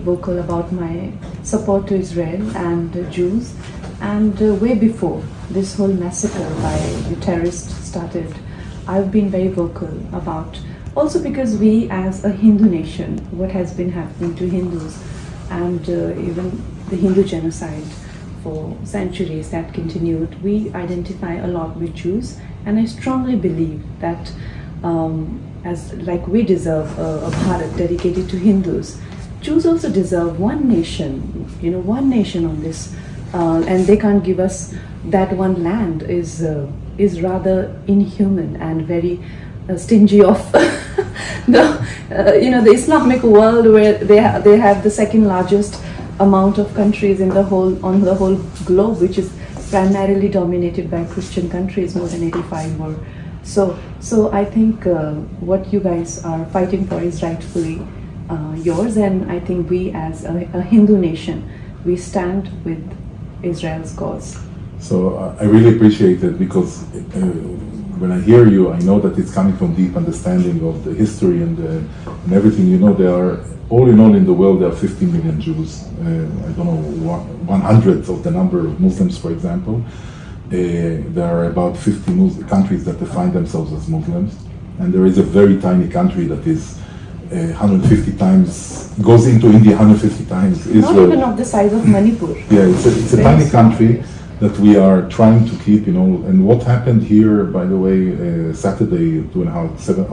vocal about my support to Israel and Jews. And way before this whole massacre by the terrorists started, I've been very vocal about, also because we as a Hindu nation, what has been happening to Hindus and even the Hindu genocide for centuries that continued, we identify a lot with Jews, and I strongly believe that as like we deserve a Bharat dedicated to Hindus, Jews also deserve one nation, one nation on this, and they can't give us that one land is rather inhuman and very stingy of the Islamic world, where they have the second largest amount of countries on the whole globe, which is primarily dominated by Christian countries, more than 85 or so. I think what you guys are fighting for is rightfully yours, and I think we as a Hindu nation, we stand with Israel's cause. So I really appreciate it, because when I hear you, I know that it's coming from deep understanding of the history and everything. There are, all in all in the world, there are 50 million Jews. I don't know, 100th of the number of Muslims, for example. There are about 50 countries that define themselves as Muslims. And there is a very tiny country that is 150 times, goes into India 150 times. Israel. Not even of the size of Manipur. Yeah, it's a tiny country that we are trying to keep, and what happened here, by the way, Saturday,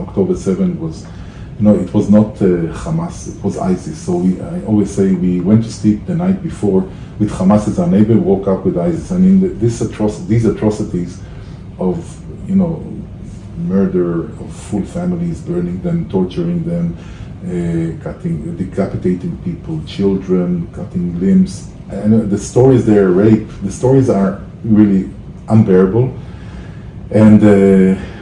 October 7 was, it was not Hamas, it was ISIS. So I always say we went to sleep the night before with Hamas as our neighbor, woke up with ISIS. I mean, these atrocities of, murder of full families, burning them, torturing them, decapitating people, children, cutting limbs. And the stories there, rape, the stories are really unbearable, and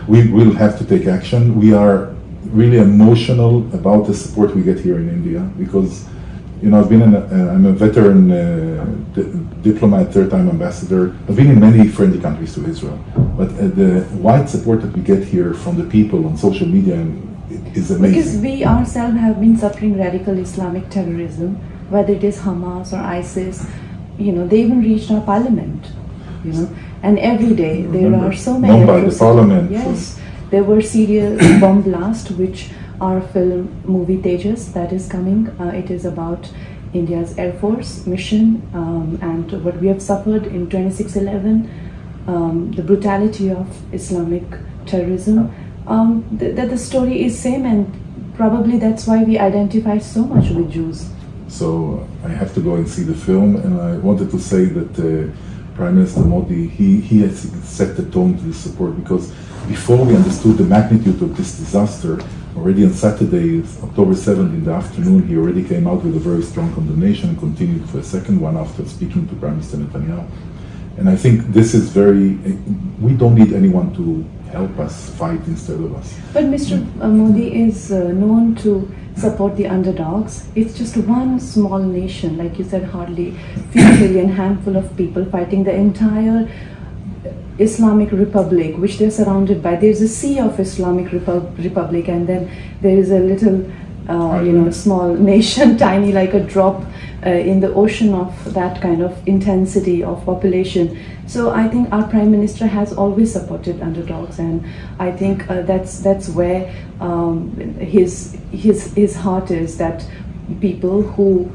we will have to take action. We are really emotional about the support we get here in India, because I'm a veteran diplomat, third-time ambassador. I've been in many friendly countries to Israel, but the wide support that we get here from the people on social media is amazing. Because we ourselves have been suffering radical Islamic terrorism, whether it is Hamas or ISIS, they even reached our parliament, and every day there are so many Mumbai, the parliament. Yes, there were serious bomb blasts, which our movie Tejas that is coming. It is about India's Air Force mission and what we have suffered in 26/11, the brutality of Islamic terrorism. That the story is same, and probably that's why we identify so much with Jews. So I have to go and see the film, and I wanted to say that Prime Minister Modi, he has set the tone to this support, because before we understood the magnitude of this disaster, already on Saturday, October 7th in the afternoon, he already came out with a very strong condemnation and continued for a second one after speaking to Prime Minister Netanyahu. And I think this is we don't need anyone to help us fight instead of us. But Mr. Modi is known to support the underdogs. It's just one small nation, like you said, hardly few million, handful of people fighting the entire Islamic Republic, which they're surrounded by. There's a sea of Islamic Republic, and then there is a little, small nation, tiny like a drop in the ocean of that kind of intensity of population. So I think our Prime Minister has always supported underdogs, and I think that's where his heart is, that people who,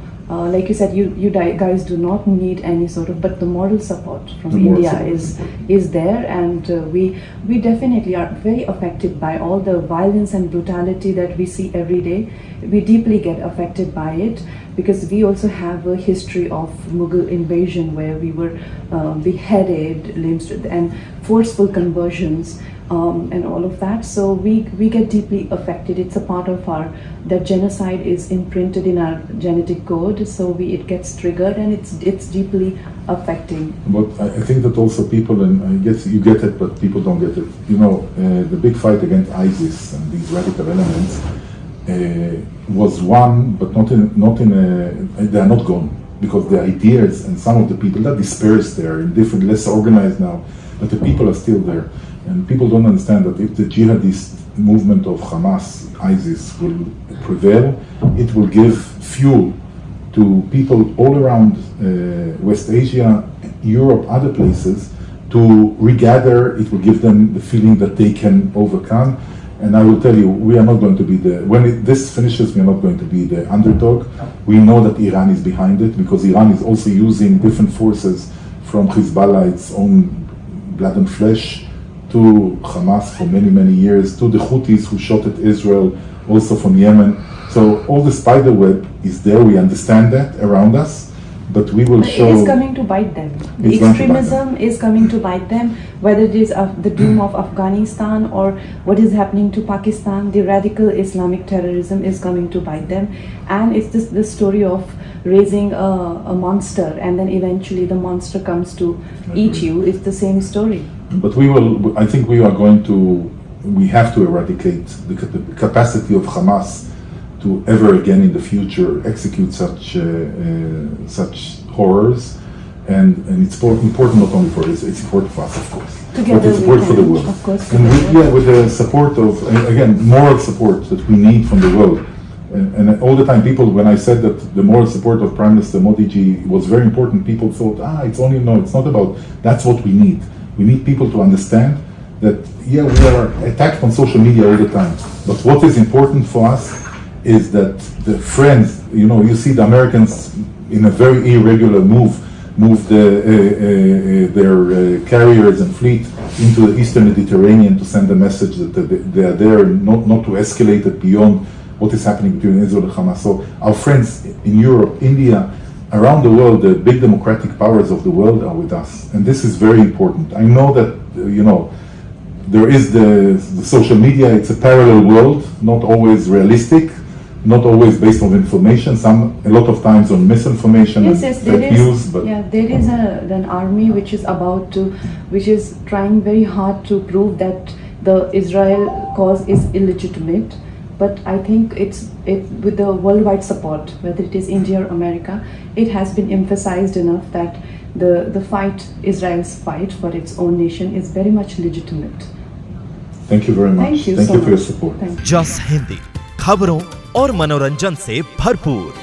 like you said, you guys do not need any sort of, but the moral support from India is there, and we definitely are very affected by all the violence and brutality that we see every day. We deeply get affected by it, because we also have a history of Mughal invasion, where we were beheaded, limbs, and forceful conversions, and all of that. So we get deeply affected. It's a part of that genocide is imprinted in our genetic code, so it gets triggered, and it's deeply affecting. But I think that also people, and I guess you get it, but people don't get it. The big fight against ISIS and these radical elements was won, but they are not gone, because the ideas and some of the people that dispersed there in different, less organized now, but the people are still there. And people don't understand that if the jihadist movement of Hamas, ISIS, will prevail, it will give fuel to people all around West Asia, Europe, other places, to regather. It will give them the feeling that they can overcome. And I will tell you, we are not going to be this finishes, we are not going to be the underdog. We know that Iran is behind it, because Iran is also using different forces from Hezbollah, its own blood and flesh, to Hamas for many, many years, to the Houthis who shot at Israel, also from Yemen. So all the spider web is there, we understand that around us, but we will show... It is coming to bite them. The extremism is coming to bite them, whether it is the doom of Afghanistan or what is happening to Pakistan. The radical Islamic terrorism is coming to bite them. And it's this story of raising a monster, and then eventually the monster comes to eat you. It's the same story. But I think we have to eradicate the capacity of Hamas to ever again in the future execute such horrors, and it's important not only for Israel, it's important for us, of course. Together, but it's important for the world. Of course, and with the support of, again, moral support that we need from the world. And all the time, when I said that the moral support of Prime Minister Modi ji was very important, people thought, it's not about, that's what we need. We need people to understand that, we are attacked on social media all the time. But what is important for us is that the friends, you see the Americans in a very irregular move their carriers and fleet into the Eastern Mediterranean to send a message that they are there, not to escalate it beyond what is happening between Israel and Hamas. So our friends in Europe, India, around the world, the big democratic powers of the world are with us. And this is very important. I know that, there is the social media, it's a parallel world, not always realistic, not always based on information, a lot of times on misinformation and fake news. But there is an army which is trying very hard to prove that the Israel cause is illegitimate. But I think with the worldwide support, whether it is India or America, it has been emphasized enough that the fight, Israel's fight for its own nation, is very much legitimate. Thank you very much. Thank you for your support. JUS Hindi, खबरों और मनोरंजन से भरपूर।